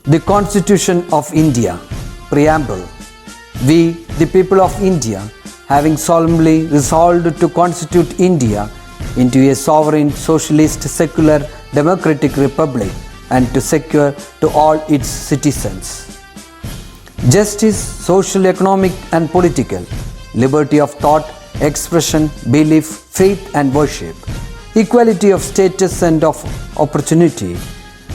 The Constitution of India, Preamble. We, the people of India, having solemnly resolved to constitute India into a sovereign, socialist, secular, democratic republic and to secure to all its citizens justice, social, economic and political, liberty of thought, expression, belief, faith and worship, equality of status and of opportunity,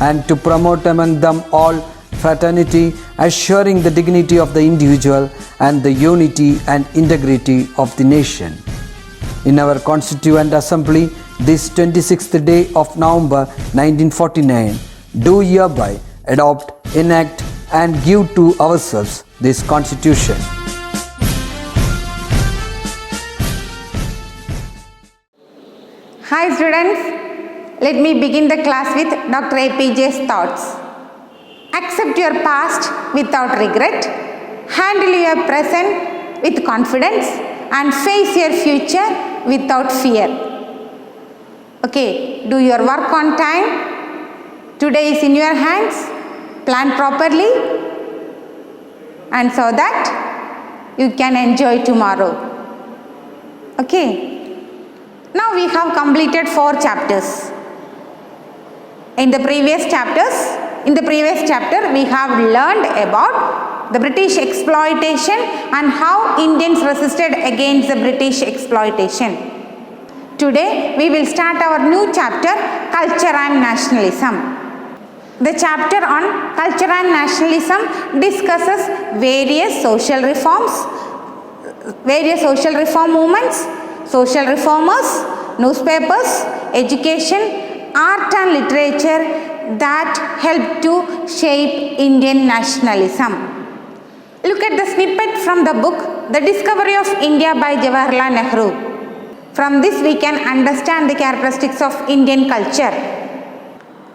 and to promote among them all fraternity, assuring the dignity of the individual and the unity and integrity of the nation. In our Constituent Assembly, this 26th day of November 1949, do hereby adopt, enact and give to ourselves this Constitution. Hi students, let me begin the class with Dr. APJ's thoughts. Accept your past without regret, handle your present with confidence and face your future without fear. Okay, do your work on time. Today is in your hands. Plan properly and so that you can enjoy tomorrow. Okay. Now we have completed 4 chapters. In the previous chapter we have learned about the British exploitation and how Indians resisted against the British exploitation. Today we will start our new chapter, Culture and Nationalism. The chapter on culture and nationalism discusses various social reforms, various social reform movements, social reformers, newspapers, education, art and literature that help to shape Indian nationalism. Look at the snippet from the book The Discovery of India by Jawaharlal Nehru. From this we can understand the characteristics of Indian culture.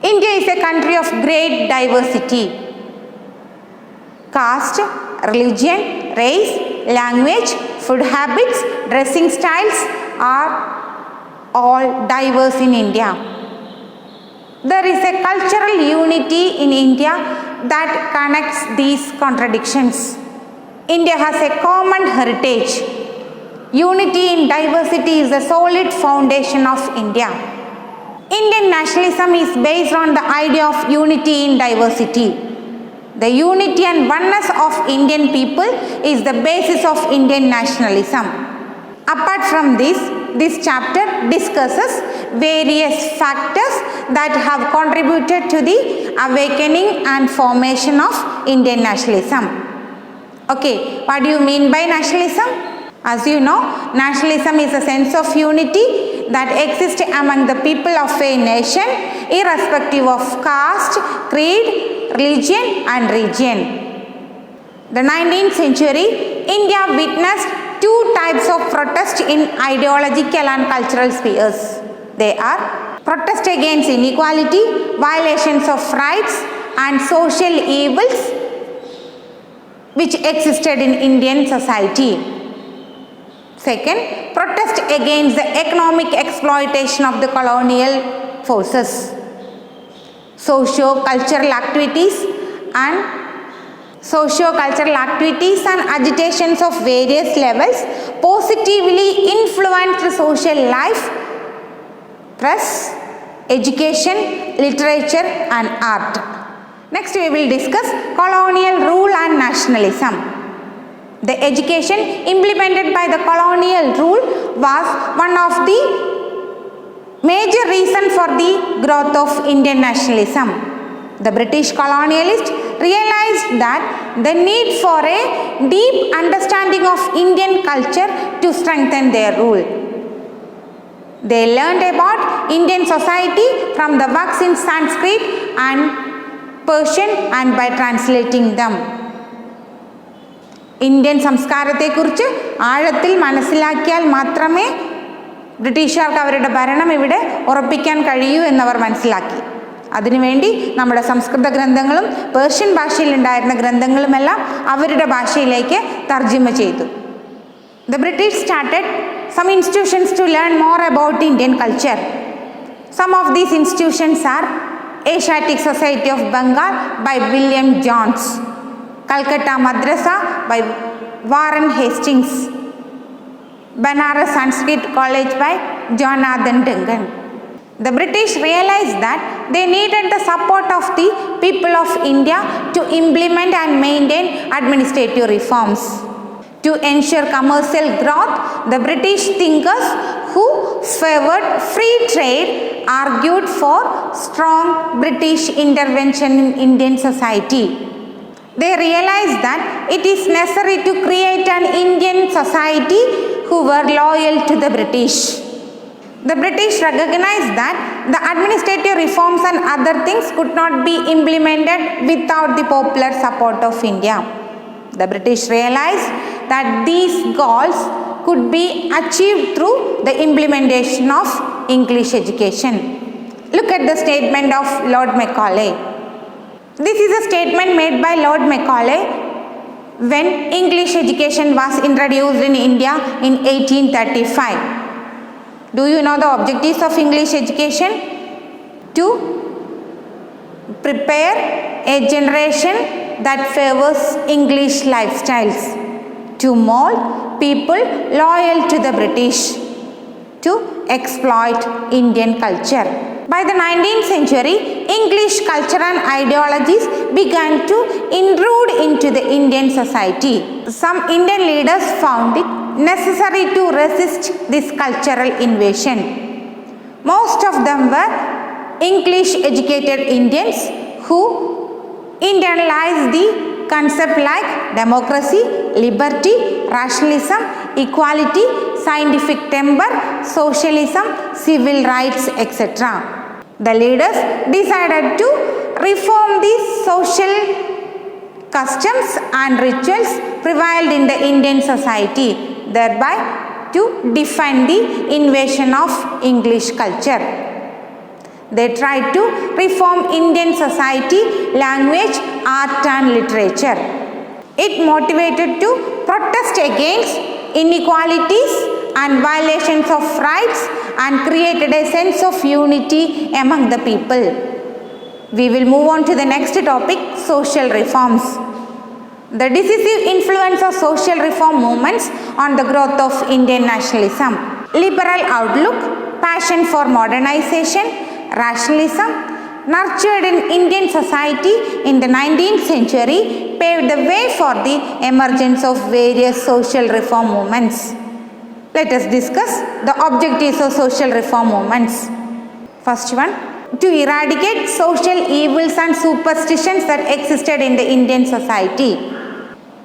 India is a country of great diversity. Caste, religion, race, language, food habits, dressing styles are all diverse in India. There is a cultural unity in India that connects these contradictions. India has a common heritage. Unity in diversity is the solid foundation of India. Indian nationalism is based on the idea of unity in diversity. The unity and oneness of Indian people is the basis of Indian nationalism. Apart from this chapter discusses various factors that have contributed to the awakening and formation of Indian nationalism. Okay, what do you mean by nationalism? As you know, nationalism is a sense of unity that exists among the people of a nation irrespective of caste, creed, religion and region. The 19th century, India witnessed 2 types of protest in ideological and cultural spheres. They are protest against inequality, violations of rights and social evils which existed in Indian society. Second, protest against the economic exploitation of the colonial forces. Socio-cultural activities and agitations of various levels positively influenced the social life, press, education, literature and art. Next we will discuss colonial rule and nationalism. The education implemented by the colonial rule was one of the major reasons for the growth of Indian nationalism. The British colonialists realized that the need for a deep understanding of Indian culture to strengthen their rule. They learned about Indian society from the works in Sanskrit and Persian and by translating them. Indian സംസ്കാരത്തെക്കുറിച്ച് ആഴത്തിൽ മനസ്സിലാക്കിയാൽ മാത്രമേ ബ്രിട്ടീഷുകാർക്ക് അവരുടെ ഭരണം ഇവിടെ ഉറപ്പിക്കാൻ കഴിയൂ എന്നവർ മനസ്സിലാക്കി. അതിനുവേണ്ടി നമ്മുടെ സംസ്കൃത ഗ്രന്ഥങ്ങളും പേർഷ്യൻ ഭാഷയിൽ ഉണ്ടായിരുന്ന ഗ്രന്ഥങ്ങളുമെല്ലാം അവരുടെ ഭാഷയിലേക്ക് തർജ്ജിമ ചെയ്തു. The British started some institutions to learn more about Indian culture. Some of these institutions are Asiatic Society of Bengal by William Jones, Calcutta Madrasa by Warren Hastings, Banaras Sanskrit College by Jonathan Duncan. The British realized that they needed the support of the people of India to implement and maintain administrative reforms. To ensure commercial growth, the British thinkers who favored free trade argued for strong British intervention in Indian society. They realized that it is necessary to create an Indian society who were loyal to the British. The British recognized that the administrative reforms and other things could not be implemented without the popular support of India. The British realized that these goals could be achieved through the implementation of English education. Look at the statement of Lord Macaulay. This is a statement made by Lord Macaulay when English education was introduced in India in 1835. Do you know the objectives of English education? To prepare a generation that favors English lifestyles, to mold people loyal to the British, to exploit Indian culture. By the 19th century, English culture and ideologies began to intrude into the Indian society. Some Indian leaders found it necessary to resist this cultural invasion. Most of them were English educated Indians who internalized the concept like democracy, liberty, rationalism, equality, scientific temper, socialism, civil rights, etc. The leaders decided to reform the social customs and rituals prevailed in the Indian society, thereby to defend the invasion of English culture. They tried to reform Indian society, language, art and literature. It motivated to protest against inequalities and violations of rights and created a sense of unity among the people. We will move on to the next topic, social reforms. The decisive influence of social reform movements on the growth of Indian nationalism. Liberal outlook, passion for modernization, rationalism, nurtured in Indian society in the 19th century, paved the way for the emergence of various social reform movements. Let us discuss the objectives of social reform movements. First one, to eradicate social evils and superstitions that existed in the Indian society.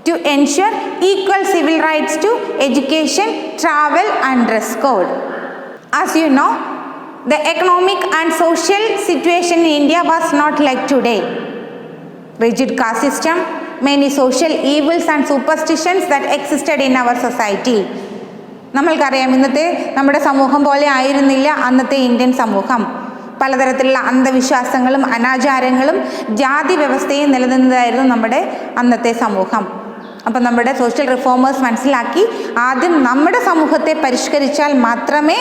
To ensure equal civil rights to education, travel and dress code. As you know, the economic and social situation in India was not like today. Rigid caste system, many social evils and superstitions that existed in our society. നമ്മൾക്കറിയാം, ഇന്നത്തെ നമ്മുടെ സമൂഹം പോലെ ആയിരുന്നില്ല അന്നത്തെ Indian സമൂഹം. പലതരത്തിലുള്ള അന്ധവിശ്വാസങ്ങളും അനാചാരങ്ങളും ജാതി വ്യവസ്ഥയും നിലനിന്നതായിരുന്നു നമ്മുടെ അന്നത്തെ സമൂഹം. അപ്പം നമ്മുടെ സോഷ്യൽ റിഫോമേഴ്സ് മനസ്സിലാക്കി ആദ്യം നമ്മുടെ സമൂഹത്തെ പരിഷ്കരിച്ചാൽ മാത്രമേ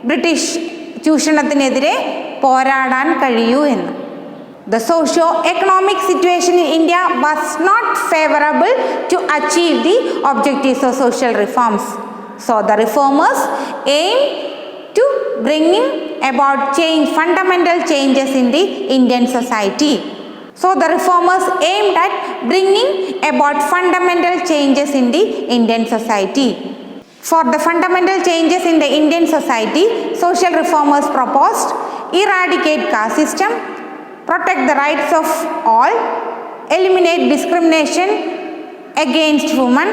ബ്രിട്ടീഷ് ചൂഷണത്തിനെതിരെ പോരാടാൻ കഴിയൂ എന്ന്. The socio-economic situation in India was not favorable to achieve the objectives of social reforms. So the reformers aimed to bringing about fundamental changes in the Indian society. So the reformers aimed at bringing about fundamental changes in the Indian society. For the fundamental changes in the Indian society, social reformers proposed eradicate caste system, protect the rights of all, eliminate discrimination against women,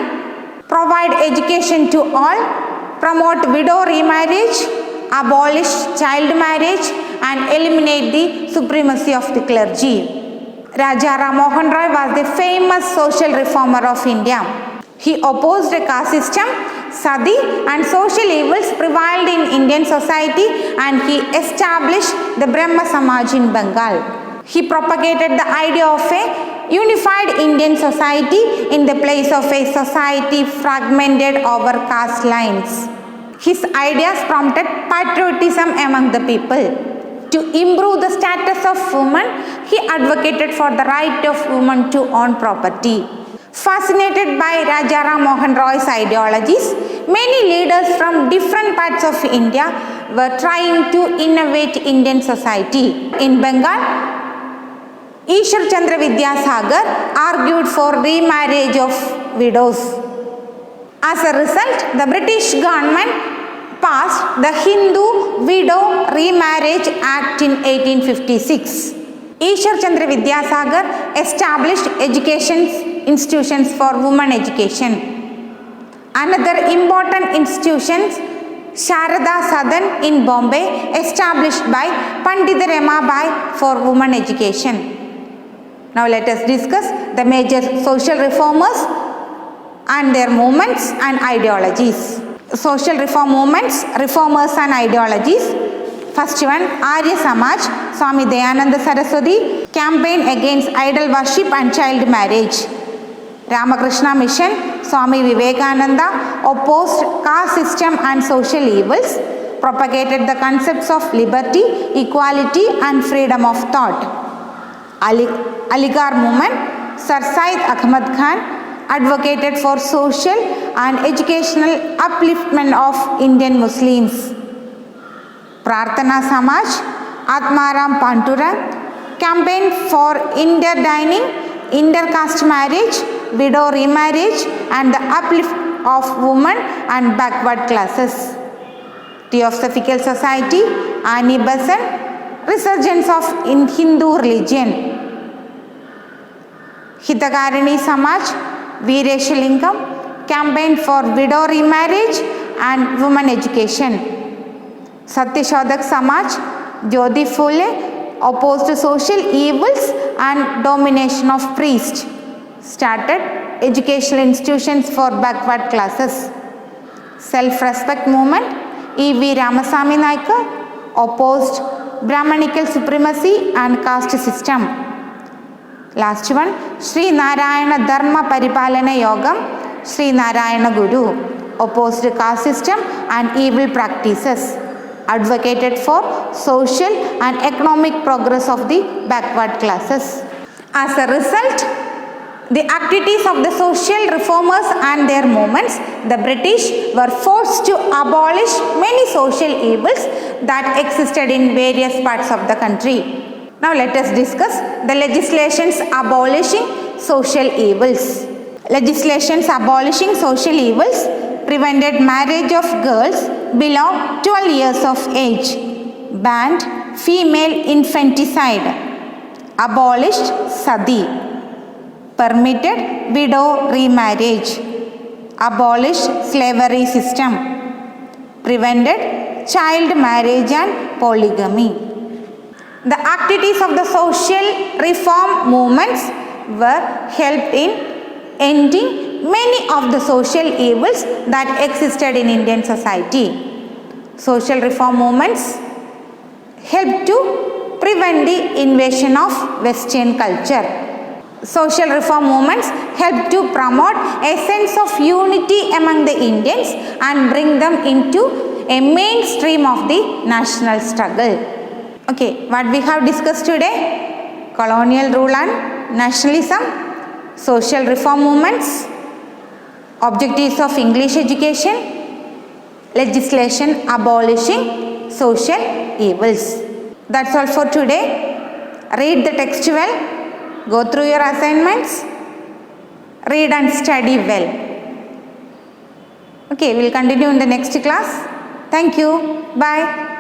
provide education to all, promote widow remarriage, abolish child marriage and eliminate the supremacy of the clergy. Raja Ram Mohan Roy was the famous social reformer of India. He opposed a caste system, sati and social evils prevailed in Indian society and he established the Brahma Samaj in Bengal. He propagated the idea of a unified Indian society in the place of a society fragmented over caste lines. His ideas prompted patriotism among the people. To improve the status of women, he advocated for the right of women to own property. Fascinated by Raja Ram Mohan Roy's ideologies, many leaders from different parts of India were trying to innovate Indian society. In Bengal, Ishwar Chandra Vidyasagar argued for remarriage of widows. As a result, the British government passed the Hindu Widow Remarriage Act in 1856. Ishwar Chandra Vidyasagar established education institutions for women education. Another important institution, Sharada Sadan in Bombay, established by Pandit Ramabai for women education. Now let us discuss the major social reformers and their movements and ideologies. Social reform movements, reformers and ideologies. First one, Arya Samaj, Swami Dayananda Saraswati, campaign against idol worship and child marriage. Ramakrishna Mission, Swami Vivekananda opposed caste system and social evils, propagated the concepts of liberty, equality and freedom of thought. Aligarh movement, Sir Syed Ahmad Khan advocated for social and educational upliftment of Indian Muslims. Prarthana Samaj, Atmaram Panturang campaigned for interdining, intercaste marriage, widow remarriage and the uplift of women and backward classes. Theosophical Society, Annie Besant, resurgence of Hindu religion. Hitakarani Samaj, Veerashalingam campaigned for widow remarriage and women education. Satyashodak Samaj, Jyoti Phule opposed social evils and domination of priests. Started educational institutions for backward classes. Self-respect movement, E.V. Ramasamy Naikar opposed Brahmanical supremacy and caste system. Last one, Sri Narayana Dharma Paripalana Yogam, Sri Narayana Guru opposed caste system and evil practices, advocated for social and economic progress of the backward classes. As a result, the activities of the social reformers and their movements, the British were forced to abolish many social evils that existed in various parts of the country. Now let us discuss the legislations abolishing social evils. Legislations abolishing social evils prevented marriage of girls below 12 years of age, banned female infanticide, abolished sati, permitted widow remarriage, abolished slavery system, prevented child marriage and polygamy. The activities of the social reform movements were helped in ending many of the social evils that existed in Indian society. Social reform movements helped to prevent the invasion of Western culture. Social reform movements helped to promote a sense of unity among the Indians and bring them into a mainstream of the national struggle. Okay, what we have discussed today? Colonial rule and nationalism, social reform movements, objectives of English education, legislation abolishing social evils. That's all for today. Read the text well, go through your assignments, read and study well. Okay, we'll continue in the next class. Thank you. Bye.